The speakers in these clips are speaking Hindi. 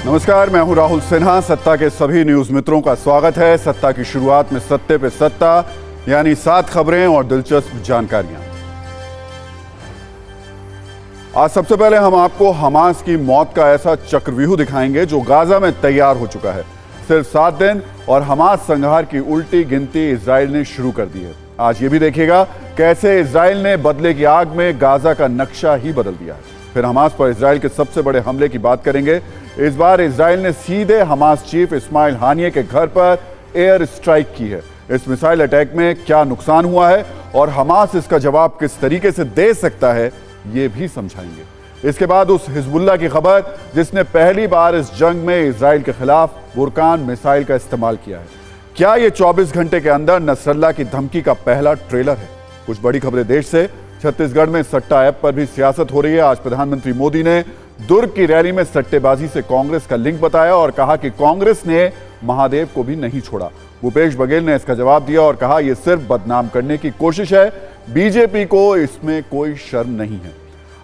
नमस्कार, मैं हूं राहुल सिन्हा। सत्ता के सभी न्यूज मित्रों का स्वागत है। सत्ता की शुरुआत में सत्ते पे सत्ता, यानी 7 खबरें और दिलचस्प जानकारियां। आज सबसे पहले हम आपको हमास की मौत का ऐसा चक्रव्यूह दिखाएंगे जो गाजा में तैयार हो चुका है। सिर्फ 7 दिन और हमास संहार की उल्टी गिनती इजराइल ने शुरू कर दी है। आज ये भी देखिएगा कैसे इजराइल ने बदले की आग में गाजा का नक्शा ही बदल दिया है। फिर हमास पर इजराइल के सबसे बड़े हमले की बात करेंगे। इस बार इजराइल ने सीधे हमास चीफ इस्माइल हानिये के घर पर एयर स्ट्राइक की है। इस मिसाइल अटैक में क्या नुकसान हुआ है और हमास इसका जवाब किस तरीके से दे सकता है, ये भी समझाएंगे। इसके बाद उस हिजबुल्लाह की खबर जिसने पहली बार इस जंग में इजराइल के खिलाफ बुरकान मिसाइल का इस्तेमाल किया है। क्या ये 24 घंटे के अंदर नसरल्लाह की धमकी का पहला ट्रेलर है? कुछ बड़ी खबरें देश से। छत्तीसगढ़ में सट्टा ऐप पर भी सियासत हो रही है। आज प्रधानमंत्री मोदी ने दुर्ग की रैली में सट्टेबाजी से कांग्रेस का लिंक बताया और कहा कि कांग्रेस ने महादेव को भी नहीं छोड़ा। भूपेश बघेल ने इसका जवाब दिया और कहा यह सिर्फ बदनाम करने की कोशिश है, बीजेपी को इसमें कोई शर्म नहीं है।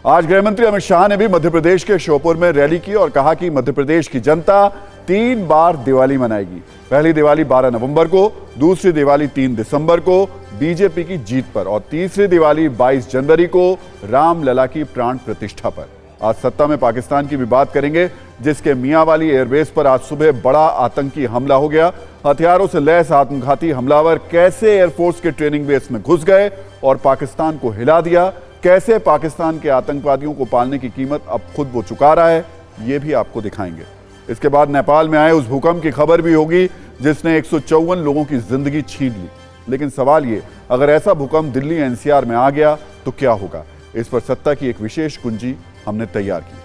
आज गृहमंत्री अमित शाह ने भी मध्य प्रदेश के श्योपुर में रैली की और कहा कि मध्य प्रदेश की जनता 3 बार दिवाली मनाएगी। पहली दिवाली 12 नवंबर को, दूसरी दिवाली 3 दिसंबर को बीजेपी की जीत पर और तीसरी दिवाली 22 जनवरी को रामलला की प्राण प्रतिष्ठा पर। आज सत्ता में पाकिस्तान की भी बात करेंगे, जिसके मियांवाली एयरबेस पर आज सुबह बड़ा आतंकी हमला हो गया। हथियारों से लैस आत्मघाती हमलावर कैसे एयरफोर्स के ट्रेनिंग बेस में घुस गए और पाकिस्तान को हिला दिया, कैसे पाकिस्तान के आतंकवादियों को पालने की कीमत अब खुद वो चुका रहा है, ये भी आपको दिखाएंगे। इसके बाद नेपाल में आए उस भूकंप की खबर भी होगी जिसने 154 लोगों की जिंदगी छीन ली। लेकिन सवाल ये, अगर ऐसा भूकंप दिल्ली एनसीआर में आ गया तो क्या होगा? इस पर सत्ता की एक विशेष कुंजी हमने तैयार की।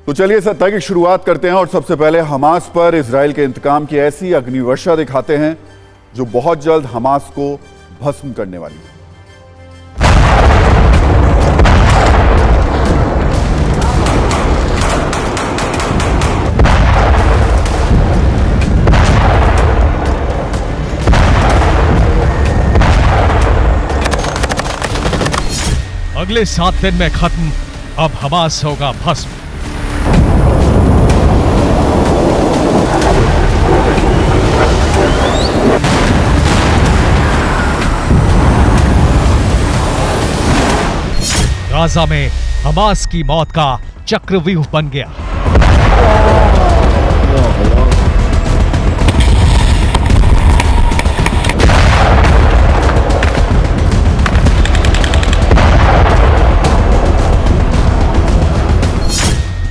तो चलिए सत्ता की शुरुआत करते हैं और सबसे पहले हमास पर इजराइल के इंतकाम की ऐसी अग्निवर्षा दिखाते हैं जो बहुत जल्द हमास को भस्म करने वाली है। अगले 7 दिन में खत्म, अब हमास होगा भस्म। गाजा में हमास की मौत का चक्रव्यूह बन गया।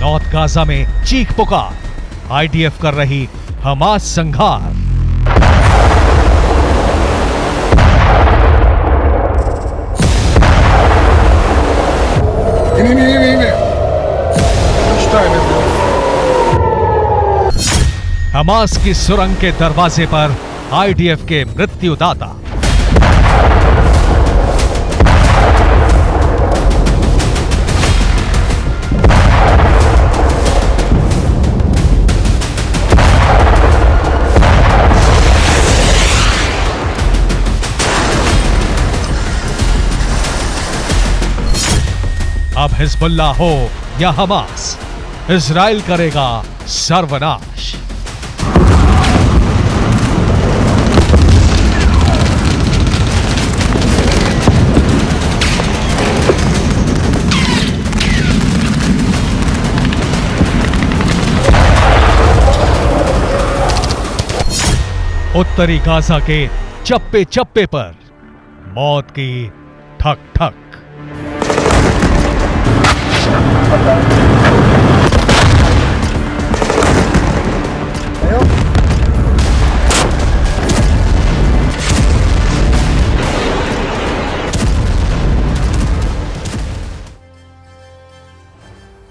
नॉर्थ गाजा में चीख पुकार, आईडीएफ कर रही हमास संहार। हमास की सुरंग के दरवाजे पर आईडीएफ के मृत्युदाता। अब हिजबुल्ला हो या हमास, इजराइल करेगा सर्वनाश। उत्तरी गाजा के चप्पे चप्पे पर मौत की ठक ठक।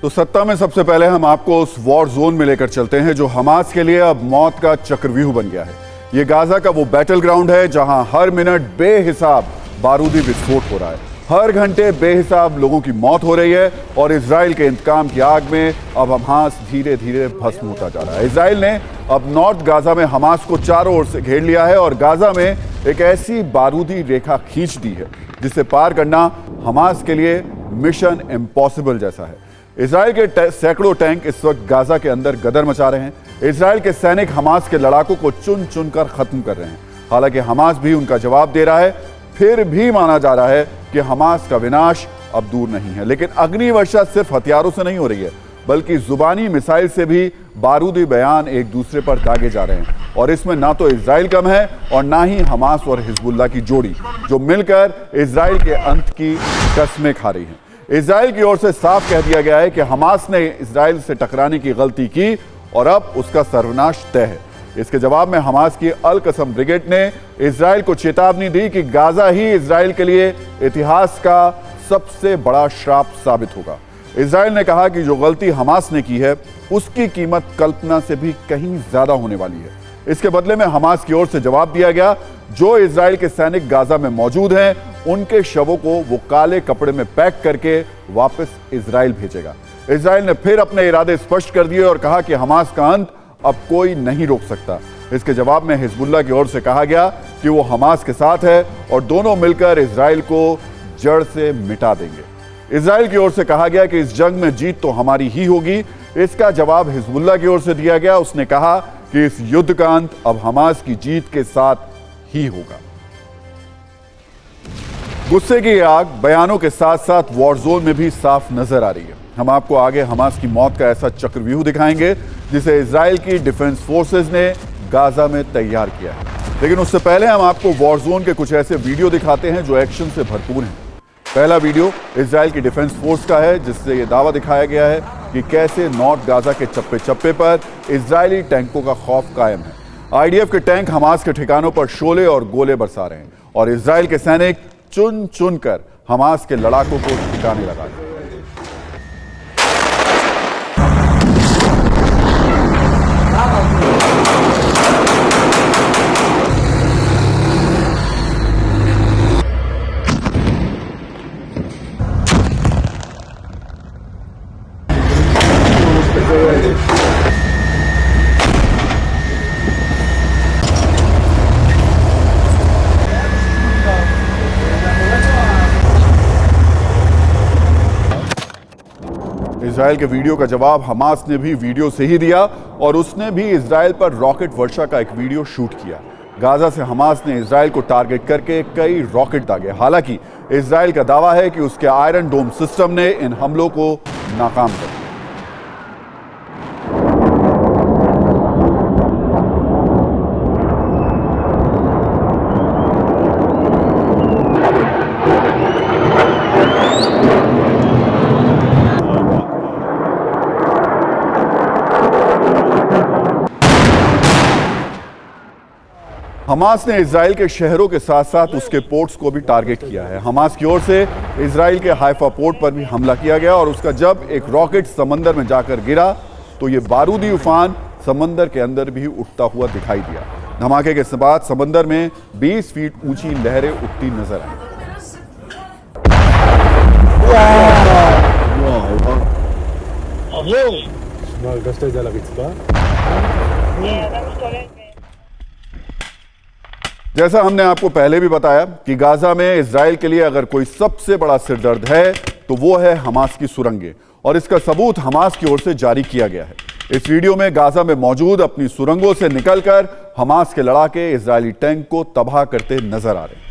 तो सत्ता में सबसे पहले हम आपको उस वॉर जोन में लेकर चलते हैं जो हमास के लिए अब मौत का चक्रव्यूह बन गया है। ये गाजा का वो बैटल ग्राउंड है जहां हर मिनट बेहिसाब बारूदी विस्फोट हो रहा है। हर घंटे बेहिसाब लोगों की मौत हो रही है और इजराइल के इंतकाम की आग में अब हमास धीरे धीरे भस्म होता जा रहा है। इजराइल ने अब नॉर्थ गाजा में हमास को चारों ओर से घेर लिया है और गाजा में एक ऐसी बारूदी रेखा खींच दी है जिसे पार करना हमास के लिए मिशन इम्पॉसिबल जैसा है। इजराइल के सैकड़ों टैंक इस वक्त गाजा के अंदर गदर मचा रहे हैं। इजराइल के सैनिक हमास के लड़ाकों को चुन चुनकर खत्म कर रहे हैं। हालांकि हमास भी उनका जवाब दे रहा है। फिर भी माना जा रहा है कि हमास का विनाश अब दूर नहीं है। लेकिन अग्नि वर्षा सिर्फ हथियारों से नहीं हो रही है, बल्कि जुबानी मिसाइल से भी बारूदी बयान एक दूसरे पर दागे जा रहे हैं। और इसमें ना तो इजराइल कम है और ना ही हमास और हिजबुल्लाह की जोड़ी, जो मिलकर इजराइल के अंत की कस्में खा रही हैं। इजराइल की ओर से साफ कह दिया गया है कि हमास ने इजराइल से टकराने की गलती की और अब उसका सर्वनाश तय है। इसके जवाब में हमास की अल कसम ब्रिगेड ने इजराइल को चेतावनी दी कि गाजा ही इजराइल के लिए इतिहास का सबसे बड़ा श्राप साबित होगा। इजराइल ने कहा कि जो गलती हमास ने की है उसकी कीमत कल्पना से भी कहीं ज्यादा होने वाली है। इसके बदले में हमास की ओर से जवाब दिया गया, जो इजराइल के सैनिक गाजा में मौजूद हैं उनके शवों को वो काले कपड़े में पैक करके वापस इजराइल भेजेगा। इजराइल ने फिर अपने इरादे स्पष्ट कर दिए और कहा कि हमास का अंत अब कोई नहीं रोक सकता। इसके जवाब में हिजबुल्लाह की ओर से कहा गया कि वो हमास के साथ है और दोनों मिलकर इजराइल को जड़ से मिटा देंगे। इजराइल की ओर से कहा गया कि इस जंग में जीत तो हमारी ही होगी। इसका जवाब हिजबुल्लाह की ओर से दिया गया। उसने कहा कि इस युद्ध का अंत अब हमास की जीत के साथ ही होगा। गुस्से की आग बयानों के साथ साथ वॉर जोन में भी साफ नजर आ रही है। हम आपको आगे हमास की मौत का ऐसा चक्रव्यूह दिखाएंगे जिसे इजराइल की डिफेंस फोर्सेस ने गाजा में तैयार किया है। लेकिन उससे पहले हम आपको वॉर जोन के कुछ ऐसे वीडियो दिखाते हैं जो एक्शन से भरपूर हैं। पहला वीडियो इजराइल की डिफेंस फोर्स का है, जिससे यह दावा दिखाया गया है कि कैसे नॉर्थ गाजा के चप्पे चप्पे पर इजरायली टैंकों का खौफ कायम है। आईडीएफ के टैंक हमास के ठिकानों पर शोले और गोले बरसा रहे हैं और इजराइल के सैनिक चुन चुन कर हमास के लड़ाकों को ठिकाने लगा रहे हैं। इजराइल के वीडियो का जवाब हमास ने भी वीडियो से ही दिया और उसने भी इजराइल पर रॉकेट वर्षा का एक वीडियो शूट किया। गाजा से हमास ने इजराइल को टारगेट करके कई रॉकेट दागे। हालांकि इजराइल का दावा है कि उसके आयरन डोम सिस्टम ने इन हमलों को नाकाम कर दिया। हमास ने इजराइल के शहरों के साथ साथ उसके पोर्ट्स को भी टारगेट किया है। हमास की ओर से इजराइल के हाइफा पोर्ट पर भी हमला किया गया और उसका जब एक रॉकेट समंदर में जाकर गिरा तो ये बारूदी उफान समंदर के अंदर भी उठता हुआ दिखाई दिया। धमाके के बाद समंदर में 20 फीट ऊंची लहरें उठती नजर आई। जैसा हमने आपको पहले भी बताया कि गाजा में इजराइल के लिए अगर कोई सबसे बड़ा सिरदर्द है तो वो है हमास की सुरंगें, और इसका सबूत हमास की ओर से जारी किया गया है। इस वीडियो में गाजा में मौजूद अपनी सुरंगों से निकलकर हमास के लड़ाके इजरायली टैंक को तबाह करते नजर आ रहे हैं।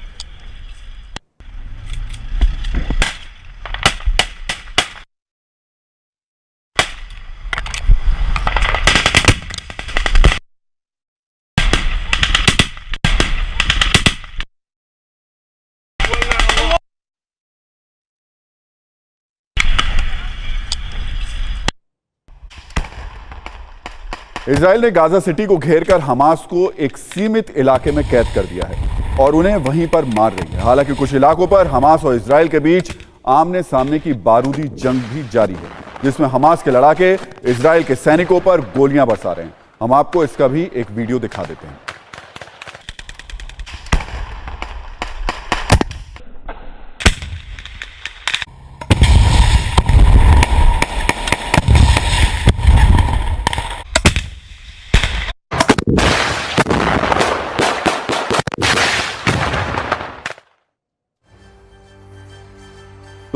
इजराइल ने गाजा सिटी को घेरकर हमास को एक सीमित इलाके में कैद कर दिया है और उन्हें वहीं पर मार रही है। हालांकि कुछ इलाकों पर हमास और इजराइल के बीच आमने सामने की बारूदी जंग भी जारी है, जिसमें हमास के लड़ाके इजराइल के सैनिकों पर गोलियां बरसा रहे हैं। हम आपको इसका भी एक वीडियो दिखा देते हैं।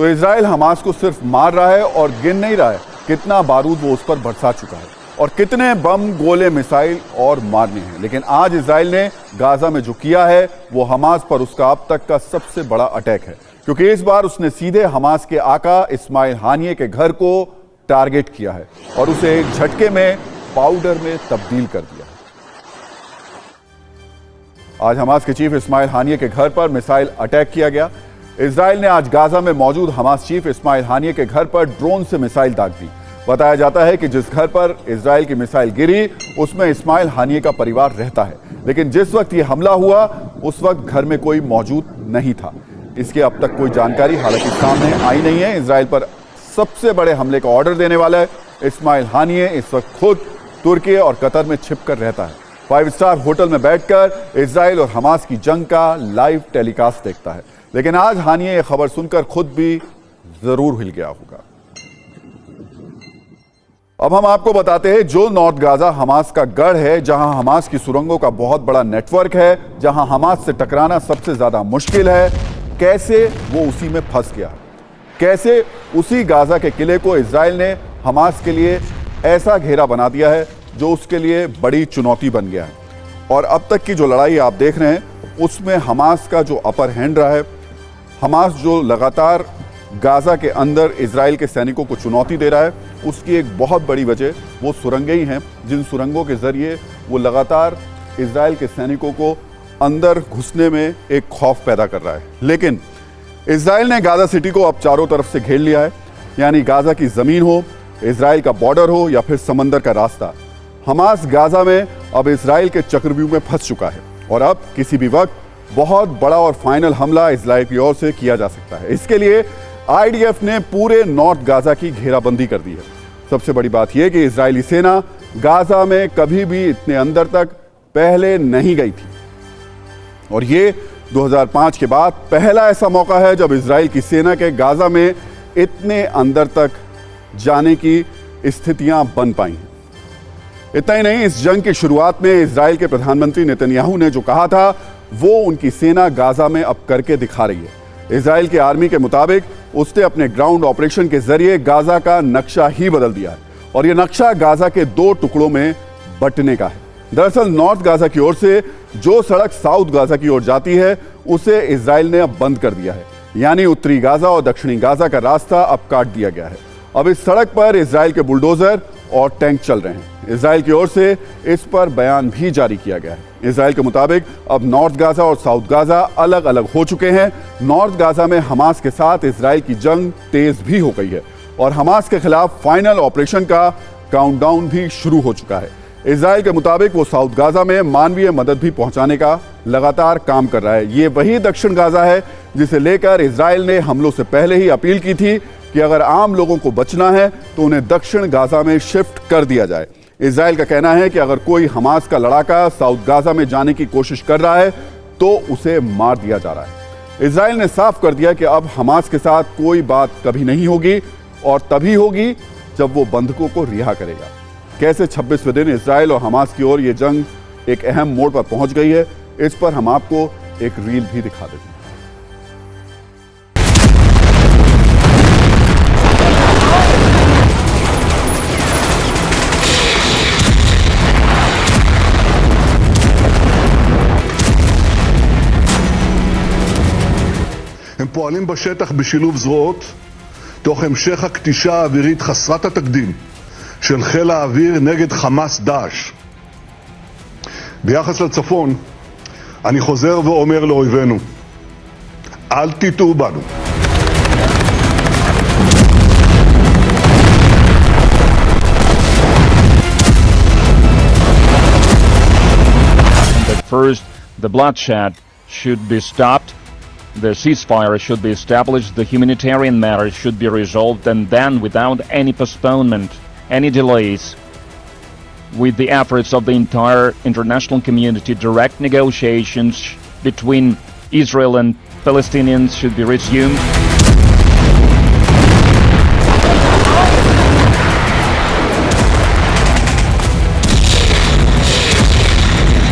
तो इजराइल हमास को सिर्फ मार रहा है और गिन नहीं रहा है कितना बारूद वो उस पर बरसा चुका है और कितने बम, गोले, मिसाइल और मारने हैं। लेकिन आज इजराइल ने गाजा में जो किया है वो हमास पर उसका अब तक का सबसे बड़ा अटैक है, क्योंकि इस बार उसने सीधे हमास के आका इस्माइल हानिये के घर को टारगेट किया है और उसे एक झटके में पाउडर में तब्दील कर दिया है। आज हमास के चीफ इस्माइल हानिये के घर पर मिसाइल अटैक किया गया। इजराइल ने आज गाजा में मौजूद हमास चीफ इस्माइल हानिये के घर पर ड्रोन से मिसाइल दाग दी। बताया जाता है कि जिस घर पर इजराइल की मिसाइल गिरी उसमें इस्माइल हानिये का परिवार रहता है, लेकिन जिस वक्त यह हमला हुआ उस वक्त घर में कोई मौजूद नहीं था। इसकी अब तक कोई जानकारी हालांकि सामने आई नहीं है। इजराइल पर सबसे बड़े हमले का ऑर्डर देने वाला है इस्माइल हानिये इस वक्त खुद तुर्की और कतर में छिपकर रहता है। 5 स्टार होटल में बैठकर इजराइल और हमास की जंग का लाइव टेलीकास्ट देखता है। लेकिन आज हानिये यह खबर सुनकर खुद भी जरूर हिल गया होगा। अब हम आपको बताते हैं जो नॉर्थ गाजा हमास का गढ़ है, जहां हमास की सुरंगों का बहुत बड़ा नेटवर्क है, जहां हमास से टकराना सबसे ज्यादा मुश्किल है, कैसे वो उसी में फंस गया, कैसे उसी गाजा के किले को इजराइल ने हमास के लिए ऐसा घेरा बना दिया है जो उसके लिए बड़ी चुनौती बन गया है। और अब तक की जो लड़ाई आप देख रहे हैं उसमें हमास का जो अपर हैंड रहा है, हमास जो लगातार गाजा के अंदर इजराइल के सैनिकों को चुनौती दे रहा है, उसकी एक बहुत बड़ी वजह वो सुरंगें ही हैं, जिन सुरंगों के जरिए वो लगातार इजराइल के सैनिकों को अंदर घुसने में एक खौफ पैदा कर रहा है। लेकिन इजराइल ने गाजा सिटी को अब चारों तरफ से घेर लिया है, यानी गाजा की जमीन हो, इजराइल का बॉर्डर हो या फिर समंदर का रास्ता, हमास गाजा में अब इजराइल के चक्रव्यूह में फंस चुका है और अब किसी भी वक्त बहुत बड़ा और फाइनल हमला इजराइल की ओर से किया जा सकता है। इसके लिए आईडीएफ ने पूरे नॉर्थ गाजा की घेराबंदी कर दी है। सबसे बड़ी बात यह कि इजरायली सेना गाजा में कभी भी इतने अंदर तक पहले नहीं गई थी और ये 2005 के बाद पहला ऐसा मौका है जब इजराइल की सेना के गाजा में इतने अंदर तक जाने की स्थितियां बन पाई हैं। इतना ही नहीं, इस जंग की शुरुआत में इजराइल के प्रधानमंत्री नेतन्याहू ने जो कहा था वो उनकी सेना गाजा में अब करके दिखा रही है। इजराइल की आर्मी के मुताबिक उसने अपने ग्राउंड ऑपरेशन के जरिए गाजा का नक्शा ही बदल दिया है और यह नक्शा गाजा के 2 टुकड़ों में बंटने का है। दरअसल नॉर्थ गाजा की ओर से जो सड़क साउथ गाजा की ओर जाती है उसे इजराइल ने अब बंद कर दिया है, यानी उत्तरी गाजा और दक्षिणी गाजा का रास्ता अब काट दिया गया है। अब इस सड़क पर इजराइल के बुलडोजर और टैंक चल रहे हैं। इजराइल की ओर से इस पर बयान भी जारी किया गया है। इजराइल के मुताबिक अब नॉर्थ गाजा और साउथ गाजा अलग अलग हो चुके हैं। नॉर्थ गाजा में हमास के साथ इजराइल की जंग तेज भी हो गई है और हमास के खिलाफ फाइनल ऑपरेशन का काउंटडाउन भी शुरू हो चुका है। इजराइल के मुताबिक वो साउथ गाजा में मानवीय मदद भी पहुंचाने का लगातार काम कर रहा है। ये वही दक्षिण गाजा है जिसे लेकर इजराइल ने हमलों से पहले ही अपील की थी कि अगर आम लोगों को बचना है तो उन्हें दक्षिण गाजा में शिफ्ट कर दिया जाए। इजराइल का कहना है कि अगर कोई हमास का लड़ाका साउथ गाजा में जाने की कोशिश कर रहा है तो उसे मार दिया जा रहा है। इजराइल ने साफ कर दिया कि अब हमास के साथ कोई बात कभी नहीं होगी और तभी होगी जब वो बंधकों को रिहा करेगा। कैसे 26वें दिन इजराइल और हमास की ओर ये जंग एक अहम मोड़ पर पहुंच गई है, इस पर हम आपको एक रील भी दिखा देते हैं। הם פועלים בשטח בשילוב זרועות תוך המשך הכתישה האווירית חסרת התקדים של חיל האוויר נגד חמאס דאעש. ביחס לצפון, אני חוזר ואומר לאויבינו, אל תטעו בנו. That first, the bloodshed should be stopped. The ceasefire should be established, the humanitarian matters should be resolved, and then, without any postponement, any delays, with the efforts of the entire international community, direct negotiations between Israel and Palestinians should be resumed.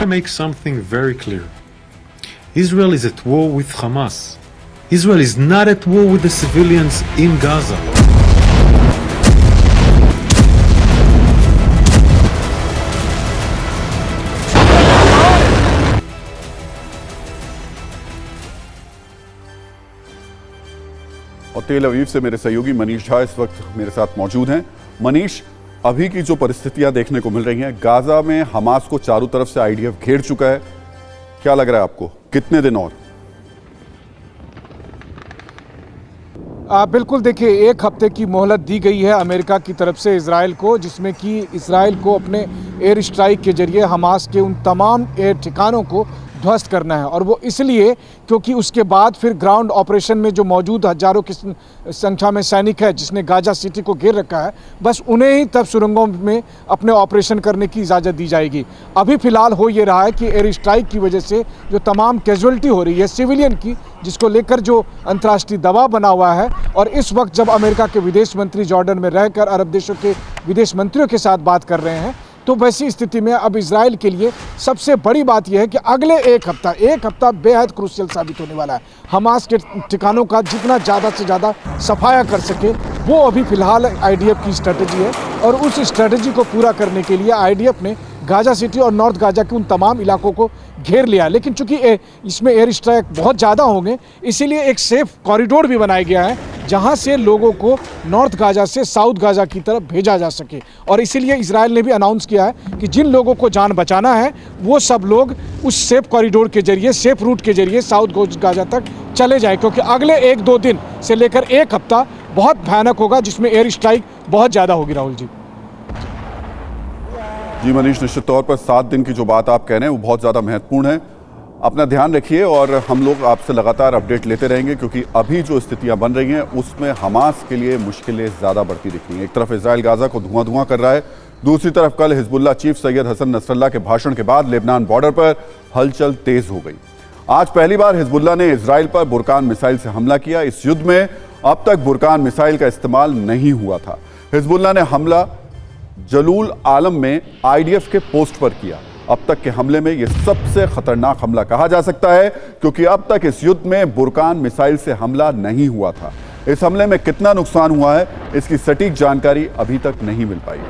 I make something very clear. Israel is at war with Hamas. Israel is not at war with the civilians in Gaza. और तेल अवीव से मेरे सहयोगी मनीष झा इस वक्त मेरे साथ मौजूद हैं। मनीष, अभी की जो परिस्थितियां देखने को मिल रही हैं, गाजा में हमास को चारों तरफ से आईडीएफ घेर चुका है, क्या लग रहा है आपको, कितने दिन और? बिल्कुल, देखिए, एक हफ्ते की मोहलत दी गई है अमेरिका की तरफ से इजराइल को, जिसमें कि इजराइल को अपने एयर स्ट्राइक के जरिए हमास के उन तमाम एयर ठिकानों को ध्वस्त करना है। और वो इसलिए क्योंकि उसके बाद फिर ग्राउंड ऑपरेशन में जो मौजूद हजारों की संख्या में सैनिक है जिसने गाजा सिटी को घेर रखा है, बस उन्हें ही तब सुरंगों में अपने ऑपरेशन करने की इजाज़त दी जाएगी। अभी फ़िलहाल हो ये रहा है कि एयर स्ट्राइक की वजह से जो तमाम कैजुअल्टी हो रही है सिविलियन की, जिसको लेकर जो अंतर्राष्ट्रीय दबाव बना हुआ है, और इस वक्त जब अमेरिका के विदेश मंत्री जॉर्डन में रहकर अरब देशों के विदेश मंत्रियों के साथ बात कर रहे हैं, तो वैसी स्थिति में अब इजराइल के लिए सबसे बड़ी बात यह है कि अगले एक हफ्ता बेहद क्रूशियल साबित होने वाला है। हमास के ठिकानों का जितना ज़्यादा से ज़्यादा सफाया कर सके, वो अभी फ़िलहाल आईडीएफ की स्ट्रेटजी है। और उस स्ट्रेटजी को पूरा करने के लिए आईडीएफ ने गाजा सिटी और नॉर्थ गाजा के उन तमाम इलाकों को घेर लिया। लेकिन चूंकि इसमें एयर स्ट्राइक बहुत ज़्यादा होंगे, इसीलिए एक सेफ कॉरिडोर भी बनाया गया है जहां से लोगों को नॉर्थ गाजा से साउथ गाजा की तरफ भेजा जा सके। और इसीलिए इजराइल ने भी अनाउंस किया है कि जिन लोगों को जान बचाना है वो सब लोग उस सेफ कॉरिडोर के जरिए, सेफ रूट के जरिए साउथ गाजा तक चले जाए, क्योंकि अगले 1-2 दिन से लेकर एक हफ्ता बहुत भयानक होगा, जिसमें एयर स्ट्राइक बहुत ज़्यादा होगी। राहुल जी मनीष, निश्चित तौर पर 7 दिन की जो बात आप कह रहे हैं वो बहुत ज़्यादा महत्वपूर्ण है। अपना ध्यान रखिए और हम लोग आपसे लगातार अपडेट लेते रहेंगे, क्योंकि अभी जो स्थितियां बन रही हैं उसमें हमास के लिए मुश्किलें ज़्यादा बढ़ती दिख रही हैं। एक तरफ इजराइल गाजा को धुआं कर रहा है, दूसरी तरफ कल Hezbollah chief Syed Hassan Nasrallah के भाषण के बाद लेबनान बॉर्डर पर हलचल तेज हो गई। आज पहली बार हिजबुल्लाह ने इजराइल पर बुरकान मिसाइल से हमला किया। इस युद्ध में अब तक बुरकान मिसाइल का इस्तेमाल नहीं हुआ था। हिजबुल्लाह ने हमला जलूल आलम में आईडीएफ के पोस्ट पर किया। अब तक के हमले में यह सबसे खतरनाक हमला कहा जा सकता है, क्योंकि अब तक इस युद्ध में बुरकान मिसाइल से हमला नहीं हुआ था। इस हमले में कितना नुकसान हुआ है, इसकी सटीक जानकारी अभी तक नहीं मिल पाई।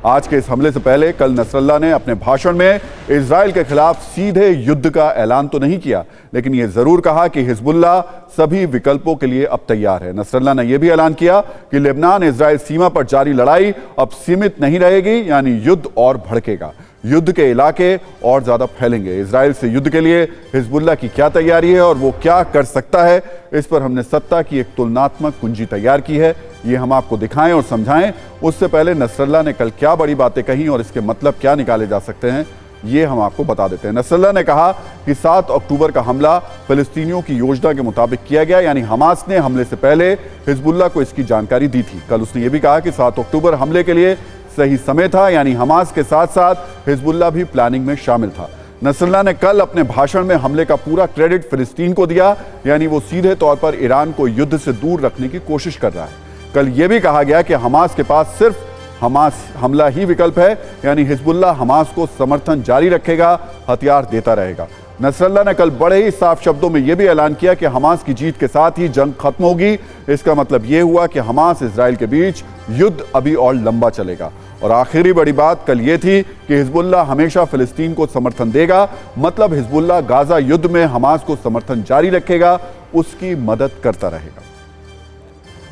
आज के इस हमले से पहले कल नसरल्लाह ने अपने भाषण में इजराइल के खिलाफ सीधे युद्ध का ऐलान तो नहीं किया, लेकिन यह जरूर कहा कि हिजबुल्लाह सभी विकल्पों के लिए अब तैयार है। नसरल्लाह ने यह भी ऐलान किया कि लेबनान इजराइल सीमा पर जारी लड़ाई अब सीमित नहीं रहेगी, यानी युद्ध और भड़केगा, युद्ध के इलाके और ज्यादा फैलेंगे। इजराइल से युद्ध के लिए हिजबुल्लाह की क्या तैयारी है और वो क्या कर सकता है, इस पर हमने सत्ता की एक तुलनात्मक कुंजी तैयार की है। ये हम आपको दिखाएं और समझाएं। उससे पहले नसरल्लाह ने कल क्या बड़ी बातें कही और इसके मतलब क्या निकाले जा सकते हैं, ये हम आपको बता देते हैं। नसरल्लाह ने कहा कि 7 अक्टूबर का हमला फिलिस्तीनियों की योजना के मुताबिक किया गया, यानी हमास ने हमले से पहले हिजबुल्लाह को इसकी जानकारी दी थी। कल उसने ये भी कहा कि 7 अक्टूबर हमले के लिए सही समय था, यानी हमास के साथ साथ हिजबुल्लाह भी प्लानिंग में शामिल था। नसरल्लाह ने कल अपने भाषण में हमले का पूरा क्रेडिट फिलिस्तीन को दिया, यानी वो सीधे तौर पर ईरान को युद्ध से दूर रखने की कोशिश कर रहा है। कल यह भी कहा गया कि हमास के पास सिर्फ हमास हमला ही विकल्प है, यानी हिजबुल्लाह हमास को समर्थन जारी रखेगा, हथियार देता रहेगा। नसरल्लाह ने कल बड़े ही साफ शब्दों में यह भी ऐलान किया कि हमास की जीत के साथ ही जंग खत्म होगी। इसका मतलब यह हुआ कि हमास इजराइल के बीच युद्ध अभी और लंबा चलेगा। और आखिरी बड़ी बात कल यह थी कि हिजबुल्लाह हमेशा फिलिस्तीन को समर्थन देगा, मतलब हिजबुल्लाह गाजा युद्ध में हमास को समर्थन जारी रखेगा, उसकी मदद करता रहेगा।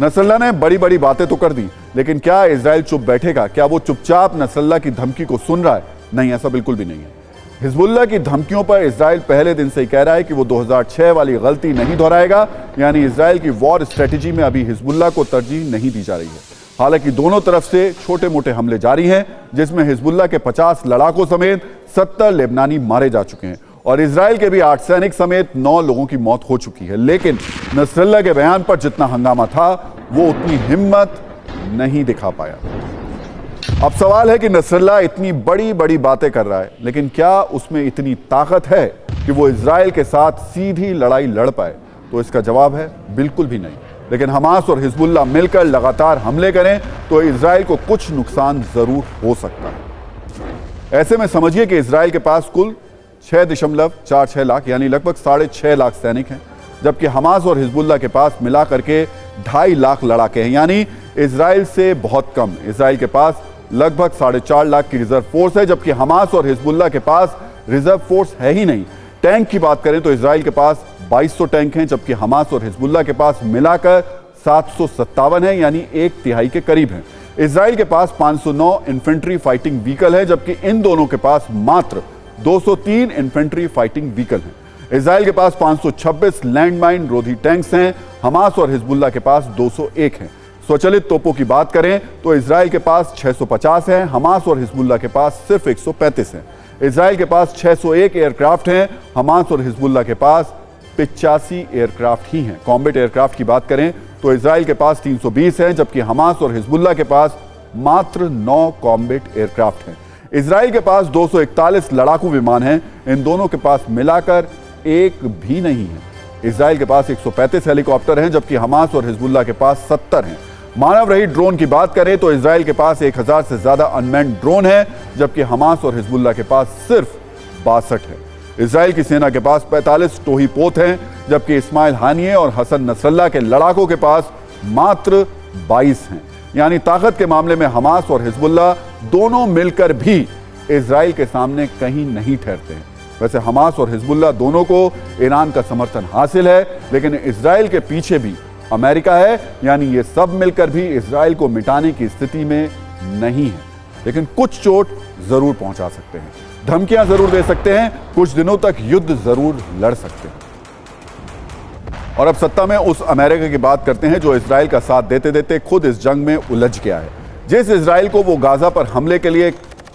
नसरल्लाह ने बड़ी बड़ी बातें तो कर दी, लेकिन क्या इजराइल चुप बैठेगा? क्या वो चुपचाप नसरल्लाह की धमकी को सुन रहा है? नहीं, ऐसा बिल्कुल भी नहीं है। हिजबुल्लाह की धमकियों पर इजराइल पहले दिन से ही कह रहा है कि वो 2006 वाली गलती नहीं दोहराएगा, यानी इजराइल की वॉर स्ट्रेटेजी में अभी हिजबुल्लाह को तरजीह नहीं दी जा रही है। हालांकि दोनों तरफ से छोटे मोटे हमले जारी हैं, जिसमें हिजबुल्लाह के 50 लड़ाकों समेत 70 लेबनानी मारे जा चुके हैं और इजराइल के भी 8 सैनिक समेत 9 लोगों की मौत हो चुकी है। लेकिन नसरल्लाह के बयान पर जितना हंगामा था, वो उतनी हिम्मत नहीं दिखा पाया। अब सवाल है कि नसरल्लाह इतनी बड़ी बड़ी बातें कर रहा है, लेकिन क्या उसमें इतनी ताकत है कि वो इजराइल के साथ सीधी लड़ाई लड़ पाए? तो इसका जवाब है बिल्कुल भी नहीं। लेकिन हमास और हिजबुल्लाह मिलकर लगातार हमले करें तो इजराइल को कुछ नुकसान जरूर हो सकता है। ऐसे में समझिए कि इजराइल के पास कुल 6.46 लाख यानी लगभग 6.5 लाख सैनिक हैं, जबकि हमास और हिजबुल्लाह के पास मिला करके 2.5 लाख लड़ाके हैं, यानी इजराइल से बहुत कम। इजराइल के पास लगभग 4.5 लाख की रिजर्व फोर्स है, जबकि हमास और हिजबुल्लाह के पास रिजर्व फोर्स है ही नहीं। टैंक की बात करें तो इजराइल के पास 2200 टैंक हैं, जबकि हमास और हिजबुल्लाह के पास मिलाकर 757 है, यानी 1/3 के करीब हैं। इजराइल के पास 509 इन्फेंट्री फाइटिंग व्हीकल है, जबकि इन दोनों के पास मात्र 203 इन्फेंट्री फाइटिंग व्हीकल हैं। इजराइल के पास 526 लैंडमाइन रोधी टैंक्स हैं, हमास और हिजबुल्लाह के पास 201 हैं। स्वचालित तोपों की बात करें तो इजराइल के पास 650 हैं, हमास और हिजबुल्लाह के पास सिर्फ 135 हैं। इजराइल के पास 601 एयरक्राफ्ट हैं, हमास और हिजबुल्लाह के पास 85 एयरक्राफ्ट ही हैं। कॉम्बैट एयरक्राफ्ट की बात करें तो इजराइल के पास 320 हैं, जबकि हमास और हिजबुल्लाह के पास मात्र 9 कॉम्बैट एयरक्राफ्ट हैं। इजराइल के पास 241 लड़ाकू विमान हैं, इन दोनों के पास मिलाकर एक भी नहीं है। इजराइल के पास 135 हेलीकॉप्टर हैं, जबकि हमास और हिजबुल्लाह के पास 70 हैं। मानव रहित ड्रोन की बात करें तो इजराइल के पास 1000 से ज्यादा अनमैन्ड ड्रोन है, जबकि हमास और हिजबुल्लाह के पास सिर्फ 62 है। इजराइल की सेना के पास 45 टोही पोत हैं, जबकि इस्माइल हानिये और हसन नसरल्लाह के लड़ाकों के पास मात्र 22 हैं। यानी ताकत के मामले में हमास और हिजबुल्लाह दोनों मिलकर भी इजराइल के सामने कहीं नहीं ठहरते हैं। वैसे हमास और हिजबुल्लाह दोनों को ईरान का समर्थन हासिल है, लेकिन इजराइल के पीछे भी अमेरिका है, यानी ये सब मिलकर भी इजराइल को मिटाने की स्थिति में नहीं है। लेकिन कुछ चोट जरूर पहुंचा सकते हैं, धमकियां जरूर दे सकते हैं, कुछ दिनों तक युद्ध जरूर लड़ सकते हैं। और अब सत्ता में उस अमेरिका की बात करते हैं जो इजराइल का साथ देते देते खुद इस जंग में उलझ गया है। जिस इजराइल को वो गाजा पर हमले के लिए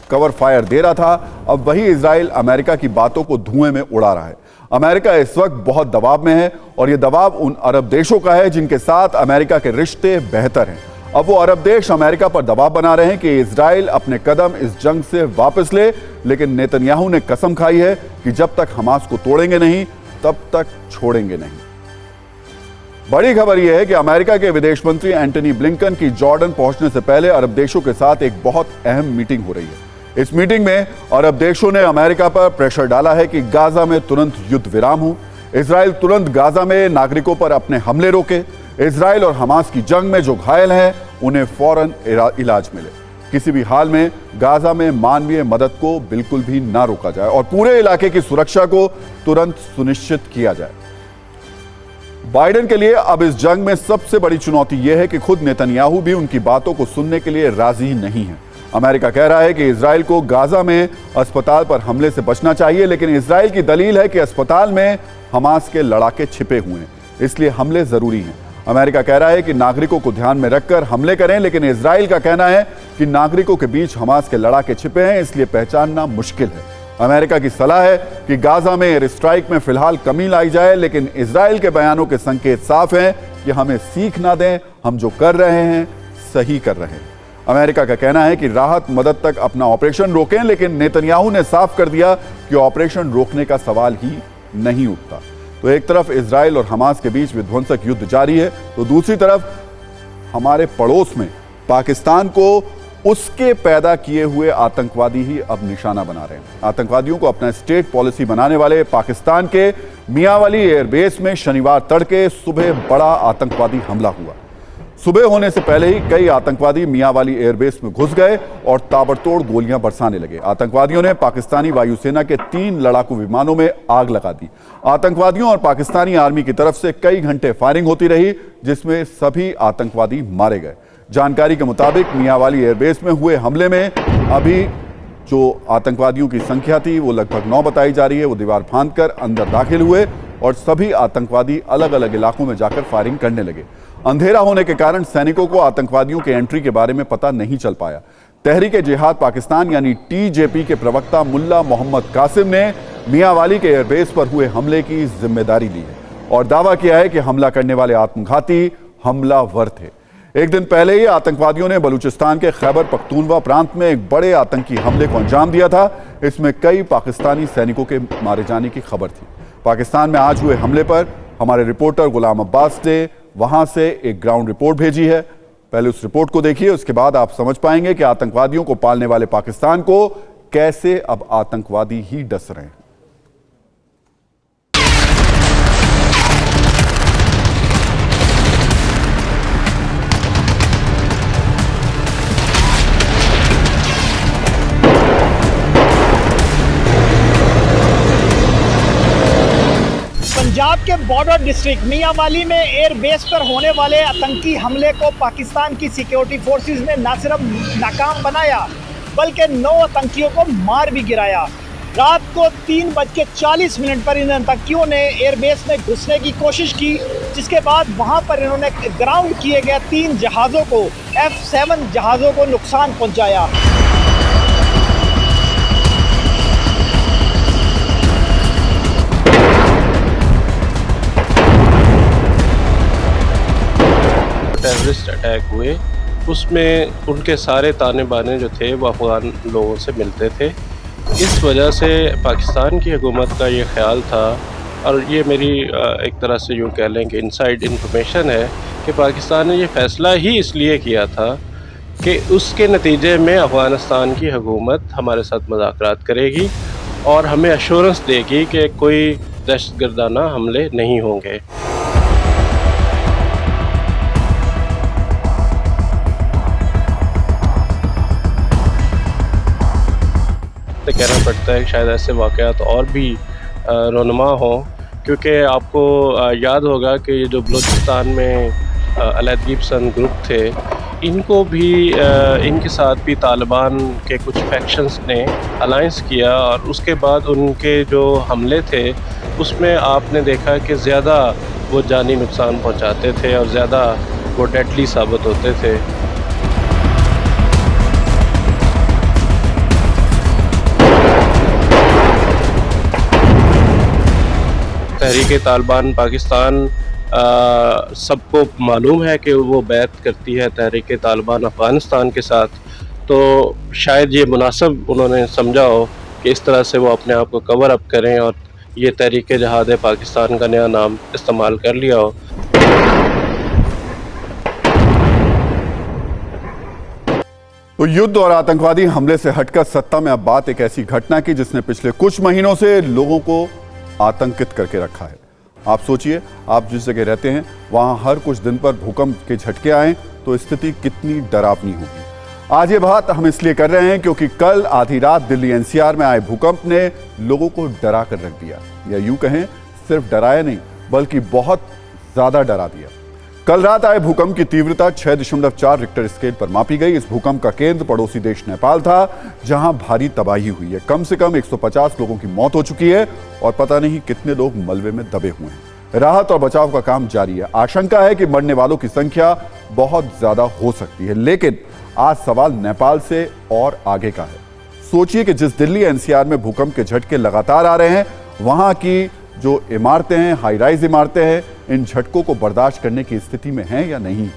कवर फायर दे रहा था, अब वही इजराइल अमेरिका की बातों को धुएं में उड़ा रहा है। अमेरिका इस वक्त बहुत दबाव में है और ये दबाव उन अरब देशों का है जिनके साथ अमेरिका के रिश्ते बेहतर हैं। अब वो अरब देश अमेरिका पर दबाव बना रहे हैं कि इजराइल अपने कदम इस जंग से वापस ले, लेकिन नेतन्याहू ने कसम खाई है कि जब तक हमास को तोड़ेंगे नहीं तब तक छोड़ेंगे नहीं। बड़ी खबर यह है कि अमेरिका के विदेश मंत्री एंटनी ब्लिंकन की जॉर्डन पहुंचने से पहले अरब देशों के साथ एक बहुत अहम मीटिंग हो रही है। इस मीटिंग में अरब देशों ने अमेरिका पर प्रेशर डाला है कि गाजा में तुरंत युद्ध विराम हो, इजराइल तुरंत गाजा में नागरिकों पर अपने हमले रोके, इजराइल और हमास की जंग में जो घायल हैं उन्हें फौरन इलाज मिले, किसी भी हाल में गाजा में मानवीय मदद को बिल्कुल भी ना रोका जाए और पूरे इलाके की सुरक्षा को तुरंत सुनिश्चित किया जाए। बाइडेन के लिए अब इस जंग में सबसे बड़ी चुनौती यह है कि खुद नेतन्याहू भी उनकी बातों को सुनने के लिए राजी नहीं है। अमेरिका कह रहा है कि इजराइल को गाजा में अस्पताल पर हमले से बचना चाहिए, लेकिन इजराइल की दलील है कि अस्पताल में हमास के लड़ाके छिपे हुए हैं, इसलिए हमले जरूरी हैं। अमेरिका कह रहा है कि नागरिकों को ध्यान में रखकर हमले करें, लेकिन इजराइल का कहना है कि नागरिकों के बीच हमास के लड़ाके छिपे हैं, इसलिए पहचानना मुश्किल है। अमेरिका की सलाह है कि गाजा में एयर स्ट्राइक में फिलहाल कमी लाई जाए, लेकिन इजराइल के बयानों के संकेत साफ हैं कि हमें सीख ना दें, हम जो कर रहे हैं सही कर रहे हैं। अमेरिका का कहना है कि राहत मदद तक अपना ऑपरेशन रोकें, लेकिन नेतन्याहू ने साफ कर दिया कि ऑपरेशन रोकने का सवाल ही नहीं उठता। तो एक तरफ इजराइल और हमास के बीच विध्वंसक युद्ध जारी है, तो दूसरी तरफ हमारे पड़ोस में पाकिस्तान को उसके पैदा किए हुए आतंकवादी ही अब निशाना बना रहे हैं। आतंकवादियों को अपना स्टेट पॉलिसी बनाने वाले पाकिस्तान के मियांवाली एयरबेस में शनिवार तड़के सुबह बड़ा आतंकवादी हमला हुआ। सुबह होने से पहले ही कई आतंकवादी मियांवाली एयरबेस में घुस गए और ताबड़तोड़ गोलियां बरसाने लगे। आतंकवादियों ने पाकिस्तानी वायुसेना के 3 लड़ाकू विमानों में आग लगा दी। आतंकवादियों और पाकिस्तानी आर्मी की तरफ से कई घंटे फायरिंग होती रही, जिसमें सभी आतंकवादी मारे गए। जानकारी के मुताबिक मियांवाली एयरबेस में हुए हमले में अभी जो आतंकवादियों की संख्या थी वो लगभग 9 बताई जा रही है। वो दीवार फांदकर अंदर दाखिल हुए और सभी आतंकवादी अलग अलग इलाकों में जाकर फायरिंग करने लगे। अंधेरा होने के कारण सैनिकों को आतंकवादियों के एंट्री के बारे में पता नहीं चल पाया। तहरीक जिहाद पाकिस्तान यानी टीजेपी के प्रवक्ता मुल्ला मोहम्मद कासिम ने मियांवाली के एयरबेस पर हुए हमले की जिम्मेदारी ली है और दावा किया है कि हमला करने वाले आत्मघाती हमलावर थे। एक दिन पहले ही आतंकवादियों ने बलूचिस्तान के खैबर पख्तूनवा प्रांत में एक बड़े आतंकी हमले को अंजाम दिया था। इसमें कई पाकिस्तानी सैनिकों के मारे जाने की खबर थी। पाकिस्तान में आज हुए हमले पर हमारे रिपोर्टर गुलाम अब्बास ने वहां से एक ग्राउंड रिपोर्ट भेजी है। पहले उस रिपोर्ट को देखिए, उसके बाद आप समझ पाएंगे कि आतंकवादियों को पालने वाले पाकिस्तान को कैसे अब आतंकवादी ही डस रहे हैं। पंजाब के बॉर्डर डिस्ट्रिक्ट मियांवाली में एयर बेस पर होने वाले आतंकी हमले को पाकिस्तान की सिक्योरिटी फोर्सेस ने न सिर्फ नाकाम बनाया बल्कि 9 आतंकियों को मार भी गिराया। रात को 3:40 पर इन आतंकियों ने एयर बेस में घुसने की कोशिश की, जिसके बाद वहां पर इन्होंने ग्राउंड किए गए 3 जहाज़ों को F-7 जहाज़ों को नुकसान पहुंचाया। टेररिस्ट अटैक हुए, उसमें उनके सारे ताने बाने जो थे वो अफगान लोगों से मिलते थे। इस वजह से पाकिस्तान की हुकूमत का ये ख्याल था, और ये मेरी एक तरह से यूँ कह लें कि इनसाइड इन्फॉर्मेशन है कि पाकिस्तान ने ये फ़ैसला ही इसलिए किया था कि उसके नतीजे में अफ़गानिस्तान की हुकूमत हमारे साथ मुज़ाकरात करेगी और हमें एश्योरेंस देगी कि कोई दहशतगर्दाना हमले नहीं होंगे। तो कहना पड़ता है कि शायद ऐसे वाक़यात और भी रोनुमा हों, क्योंकि आपको याद होगा कि ये जो बलूचिस्तान में अलैदगी पसंद ग्रुप थे, इनको भी इनके साथ भी तालिबान के कुछ फैक्शंस ने अलायंस किया, और उसके बाद उनके जो हमले थे उसमें आपने देखा कि ज़्यादा वो जानी नुकसान पहुंचाते थे और ज़्यादा वो डेडली साबित होते थे। तहरीक तालिबान पाकिस्तान सबको मालूम है कि वो बैत करती है तहरीक तालिबान अफ़गानिस्तान के साथ, तो शायद ये मुनासिब उन्होंने समझा हो कि इस तरह से वो अपने आप को कवर अप करें और ये तहरीक जहाद पाकिस्तान का नया नाम इस्तेमाल कर लिया हो। तो युद्ध और आतंकवादी हमले से हटकर सत्ता में अब बात एक ऐसी घटना की जिसने पिछले कुछ महीनों से लोगों को आतंकित करके रखा है। आप सोचिए, आप जिस जगह रहते हैं वहां हर कुछ दिन पर भूकंप के झटके आए तो स्थिति कितनी डरावनी होगी। आज ये बात हम इसलिए कर रहे हैं क्योंकि कल आधी रात दिल्ली एनसीआर में आए भूकंप ने लोगों को डरा कर रख दिया, या यूं कहें सिर्फ डराया नहीं बल्कि बहुत ज्यादा डरा दिया। कल रात आए भूकंप की तीव्रता 6.4 रिक्टर स्केल पर मापी गई। इस भूकंप का केंद्र पड़ोसी देश नेपाल था, जहां भारी तबाही हुई है। कम से कम 150 लोगों की मौत हो चुकी है और पता नहीं कितने लोग मलबे में दबे हुए हैं। राहत और बचाव का काम जारी है। आशंका है कि मरने वालों की संख्या बहुत ज्यादा हो सकती है, लेकिन आज सवाल नेपाल से और आगे का है। सोचिए कि जिस दिल्ली एनसीआर में भूकंप के झटके लगातार आ रहे हैं, वहां की जो इमारतें हैं, हाई राइज इमारतें हैं, इन झटकों को बर्दाश्त करने की स्थिति में हैं या नहीं।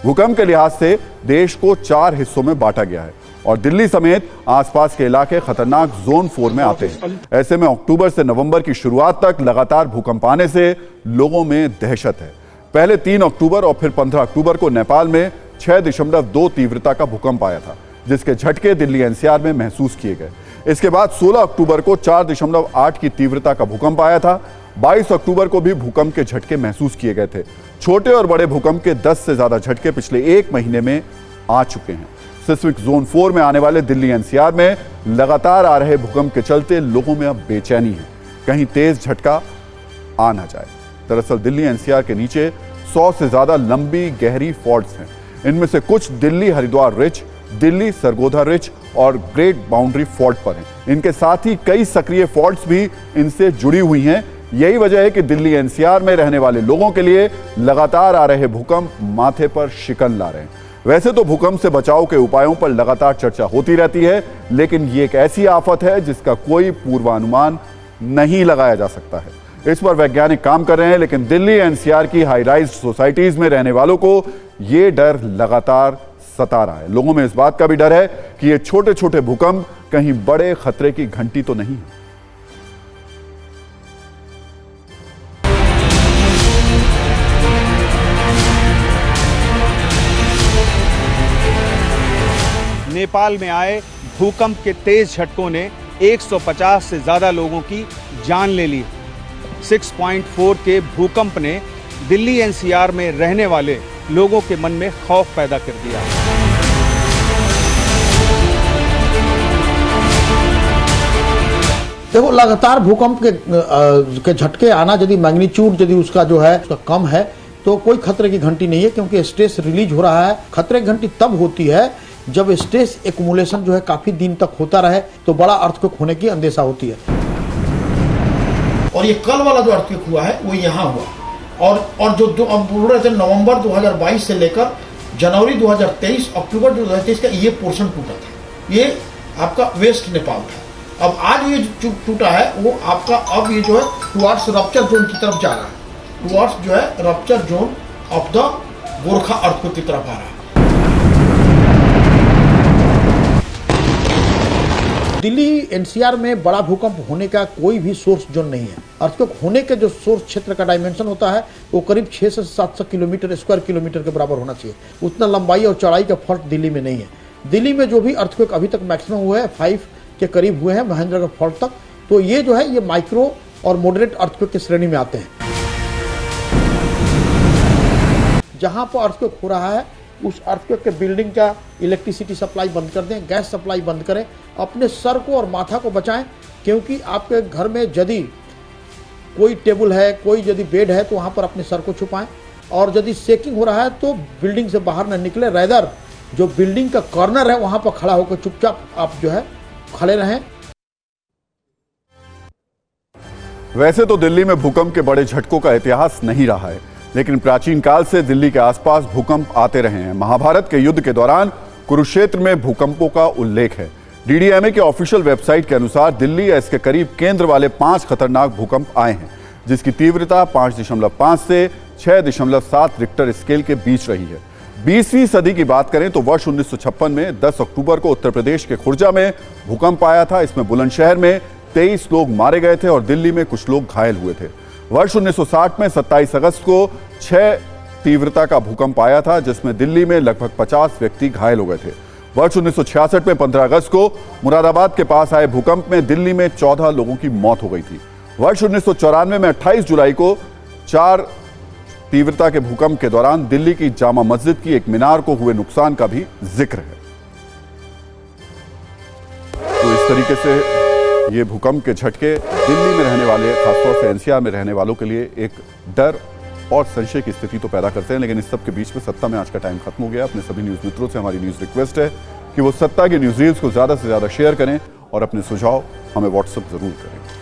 भूकंप के लिहाज से देश को 4 हिस्सों में बांटा गया है और दिल्ली समेत आसपास के इलाके खतरनाक जोन 4 में आते हैं। ऐसे में अक्टूबर से नवंबर की शुरुआत तक लगातार भूकंप आने से लोगों में दहशत है। पहले 3 अक्टूबर और फिर 15 अक्टूबर को नेपाल में 6.2 तीव्रता का भूकंप आया था, जिसके झटके दिल्ली एनसीआर में महसूस किए गए। इसके बाद 16 अक्टूबर को 4.8 की तीव्रता का भूकंप आया था। 22 अक्टूबर को भी भूकंप के झटके महसूस किए गए थे। छोटे और बड़े भूकंप के 10 से ज्यादा झटके पिछले 1 महीने में आ चुके हैं। सिस्मिक जोन 4 में आने वाले दिल्ली एनसीआर में लगातार आ रहे भूकंप के चलते लोगों में अब बेचैनी है, कहीं तेज झटका आ ना जाए। दरअसल दिल्ली एनसीआर के नीचे 100 से ज्यादा लंबी गहरी फॉल्ट्स हैं। इनमें से कुछ दिल्ली हरिद्वार रिज, दिल्ली सरगोधा रिज और ग्रेट बाउंड्री फॉल्ट पर हैं। इनके साथ ही कई सक्रिय फॉल्ट्स भी इनसे जुड़ी हुई हैं। यही वजह है कि दिल्ली एनसीआर में रहने वाले लोगों के लिए लगातार आ रहे भूकंप माथे पर शिकन ला रहे हैं। वैसे तो भूकंप से बचाव के उपायों पर लगातार चर्चा होती रहती है, लेकिन ये एक ऐसी आफत है जिसका कोई पूर्वानुमान नहीं लगाया जा सकता है। इस पर वैज्ञानिक काम कर रहे हैं, लेकिन दिल्ली एनसीआर की हाई राइज सोसाइटीज में रहने वालों को यह डर लगातार सता रहा है। लोगों में इस बात का भी डर है कि ये छोटे छोटे भूकंप कहीं बड़े खतरे की घंटी तो नहीं है। नेपाल में आए भूकंप के तेज झटकों ने 150 से ज्यादा लोगों की जान ले ली। 6.4 के भूकंप ने दिल्ली एनसीआर में रहने वाले लोगों के मन में खौफ पैदा कर दिया। देखो, लगातार भूकंप के झटके आना, यदि मैग्नीट्यूड यदि उसका जो है उसका कम है तो कोई खतरे की घंटी नहीं है, क्योंकि स्ट्रेस रिलीज हो रहा है। खतरे की घंटी तब होती है जब स्ट्रेस एक्युमुलेशन जो है काफी दिन तक होता रहे, तो बड़ा अर्थक्वेक होने की अंदेशा होती है। और ये कल वाला जो अर्थक्वेक हुआ है वो यहाँ हुआ, और जो बोल रहे थे नवंबर 2022 से लेकर जनवरी 2023, अक्टूबर 2023 का ये पोर्शन टूटा था। ये आपका वेस्ट नेपाल था। अब आज ये टूटा है वो आपका, अब ये जो है टुवार्ड्स रप्चर जोन की तरफ जा रहा है, टुवार्ड्स जो है rupture zone of the Gorkha earthquake की तरफ आ रहा है। दिल्ली एनसीआर में बड़ा भूकंप होने का कोई भी सोर्स जोन नहीं है। अर्थक्वेक होने के जो सोर्स क्षेत्र का डायमेंशन होता है वो करीब 600 से 700 किलोमीटर स्क्वायर किलोमीटर के बराबर होना चाहिए। उतना लंबाई और चौड़ाई का फॉल्ट दिल्ली में नहीं है। दिल्ली में जो भी अर्थक्वेक अभी तक मैक्सिमम हुए हैं 5 के करीब हुए हैं महेंद्रगढ़ फॉल्ट तक, तो ये जो है ये माइक्रो और मॉडरेट अर्थक्वेक की श्रेणी में आते हैं। जहां पर अर्थक्वेक हो रहा है उस अर्थक्वेक के बिल्डिंग का इलेक्ट्रिसिटी सप्लाई बंद कर दें, गैस सप्लाई बंद करें, अपने सर को और माथा को बचाएं, क्योंकि आपके घर में यदि कोई टेबल है, कोई यदि बेड है तो वहां पर अपने सर को छुपाएं, और यदि शेकिंग हो रहा है तो बिल्डिंग से बाहर न निकले, रेदर जो बिल्डिंग का कॉर्नर है वहां पर खड़ा होकर चुपचाप आप जो है खड़े रहें। वैसे तो दिल्ली में भूकंप के बड़े झटकों का इतिहास नहीं रहा है, लेकिन प्राचीन काल से दिल्ली के आसपास भूकंप आते रहे हैं। महाभारत के युद्ध के दौरान कुरुक्षेत्र में भूकंपों का उल्लेख है। डीडीएमए के ऑफिशियल वेबसाइट के अनुसार दिल्ली या इसके करीब केंद्र वाले 5 खतरनाक भूकंप आए हैं, जिसकी तीव्रता 5.5 से 6.7 रिक्टर स्केल के बीच रही है। 20वीं सदी की बात करें तो वर्ष 1956 में 10 अक्टूबर को उत्तर प्रदेश के खुर्जा में भूकंप आया था। इसमें बुलंदशहर में 23 लोग मारे गए थे और दिल्ली में कुछ लोग घायल हुए थे। वर्ष 1960 में 27 अगस्त को 6 तीव्रता का भूकंप आया था, जिसमें दिल्ली में लगभग 50 व्यक्ति घायल हो गए थे। वर्ष 1966 में 15 अगस्त को मुरादाबाद के पास आए भूकंप में दिल्ली में 14 लोगों की मौत हो गई थी। वर्ष 1994 में 28 जुलाई को 4 तीव्रता के भूकंप के दौरान दिल्ली की जामा मस्जिद की एक मीनार को हुए नुकसान का भी जिक्र है। तो इस तरीके से ये भूकंप के झटके दिल्ली में रहने वाले, खासतौर से एनसीआर में रहने वालों के लिए एक डर और संशय की स्थिति तो पैदा करते हैं। लेकिन इस सब के बीच में सत्ता में आज का टाइम खत्म हो गया। अपने सभी न्यूज़ मित्रों से हमारी न्यूज़ रिक्वेस्ट है कि वो सत्ता की न्यूज़ रील्स को ज़्यादा से ज़्यादा शेयर करें और अपने सुझाव हमें व्हाट्सएप ज़रूर करें।